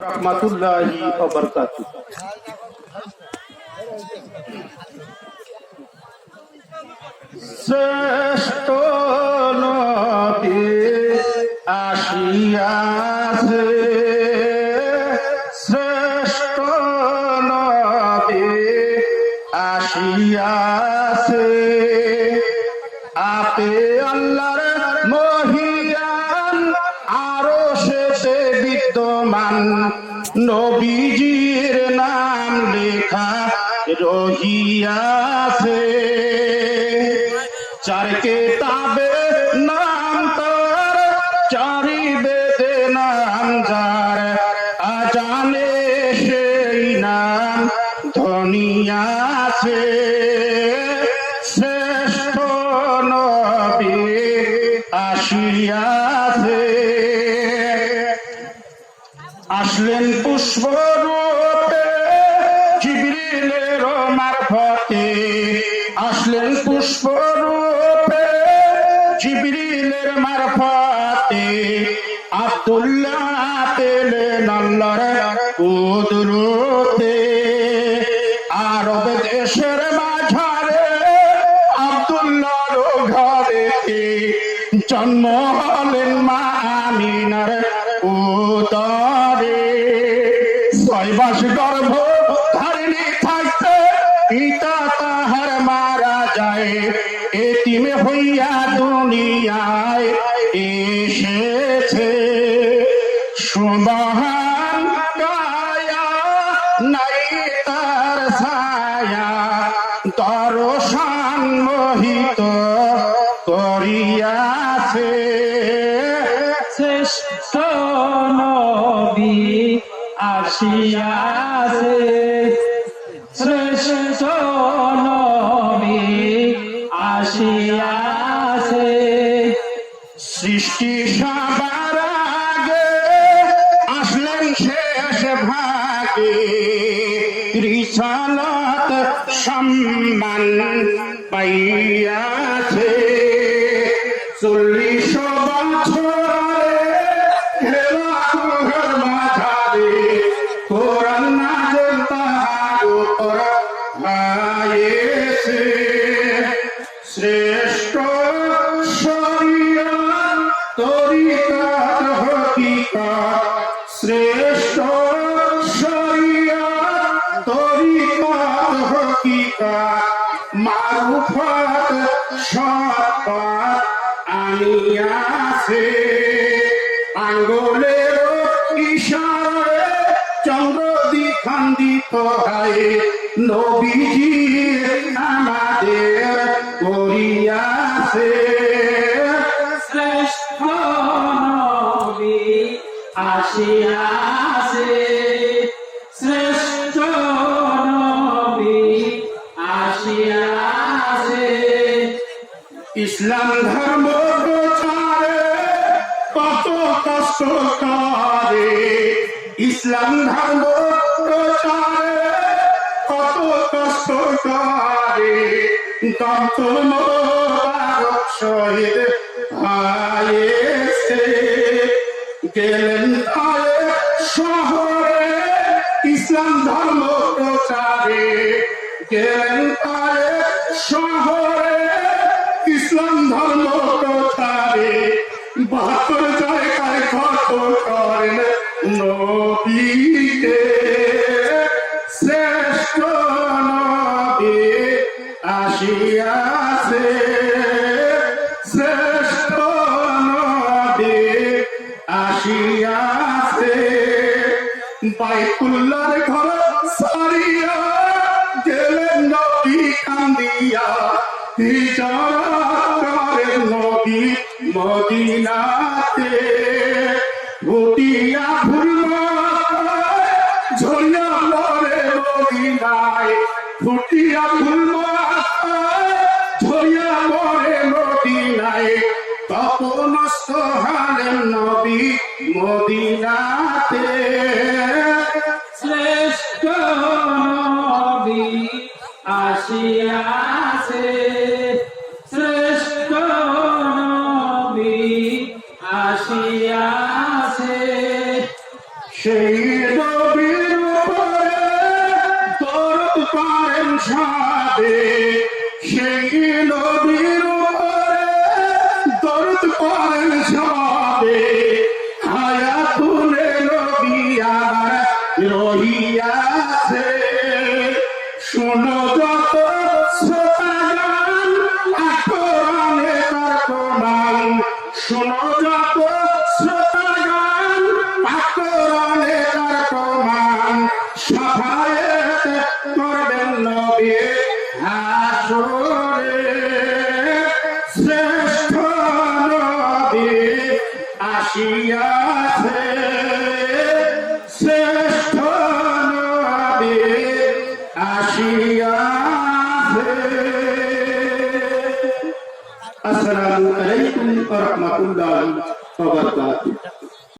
রহমাতুল্লাহি ওয়া বারাকাতুহু। শ্রেষ্ঠ নবী আসিয়াছে, শ্রেষ্ঠ নবী আসিয়াছে, আপে আল্লাহর মহিয়ান আরশেতে বিদ্যমান, নবীজির নাম লেখা রহিয়াছে। চার কিতাবে নাম তার, চারি বেদে নাম যার, আজানে সেই নাম ধনিয়াছে। শ্রেষ্ঠ নবী আসিয়াছে, আসলেন পুষ্পরূপে জিবরিলের মারফতে, আসলেন পুষ্পরূপে জিবরিলের মারফতে, আব্দুল্লাহ পেলেন আল্লাহর কুদরতে। আরব দেশের মাঝারে আব্দুল্লাহর ঘরেতে জন্ম হলেন মা আমিনার উদরে। 6 মাস গর্ভ ধারিণী থাকতে পিতা তাহার মারা যায়, এতিম হইয়া দুনিয়ায় এসেছে। সুবহান গায়া নাই তার ছায়া, দর্শন মোহিত করিয়াছে। শ্রেষ্ঠ নবী আসিয়াছে, শ্রেষ্ঠ নবী আসিয়াছে। সৃষ্টি সবার আগে আসলেন শেষ ভাগে, রিসালাত সম্মান পাইয়াছে। 40 বছরে হেলাকুহের মাঝারে কোরআন নাযিল তাহার উপর হয়েছে। শ্রেষ্ঠ শরীয়ত তরিকাত হকিকত, শ্রেষ্ঠ শরীয়ত তরিকাত হকিকত, মারুফত সৎপথ আনিয়াছে। আঙ্গুলের ইশারায় চন্দ্র দ্বিখণ্ডিত হয়, নবীজি আমাদের করিয়াছে। শ্রেষ্ঠ নবী আসিয়াছে, শ্রেষ্ঠ নবী আসিয়াছে। ইসলাম ধর্ম প্রচারে কত কষ্ট করে, ইসলাম ধর্ম প্রচারে কত কষ্ট করে, দন্ত মোবারক শহীদ হয়েছে। গেলেন শহরে ইসলাম ধর্ম প্রচারে, গেলেন শহরে ইসলাম ধর্ম প্রচারে, 72 জায়গায় কত করেন নবীকে। শ্রেষ্ঠ নবী আসিয়াছে, শ্রেষ্ঠ নবী আসিয়াছে। বাইতুল্লাহর ঘর সারিয়া গেলেন নবী কান্দিয়া, হিজরত করেন নবী মদিনাতে। ভুটিয়া ফুলমালায় ঝরিয়া পড়ে মদিনায়, ভুটিয়া ফুলমালায় ঝরিয়া পড়ে মদিনায়, তপনস্থ হলেন নবী মদিনাতে। শ্রেষ্ঠ নবী আসিয়াছে, শ্রেষ্ঠ নবী আসিয়াছে। সেই নবীর উপরে দরুদ পড়েন সবে সেই নবীর উপরে দরুদ পড়েন সবে হায়াতুনে নবী আমার রহিয়াছে শোনো যত শ্রোতাগান আকরানে তার প্রমাণ শোনো যত শ্রোতাগান আকরানে তার প্রমাণ সাফায়েত করবেন নবী হাসরে শ্রেষ্ঠ নবী আসিয়াছে শ্রেষ্ঠ নবী আসিয়াছে। আসসালামু আলাইকুম ওয়া রাহমাতুল্লাহি ওয়া বারাকাতুহু।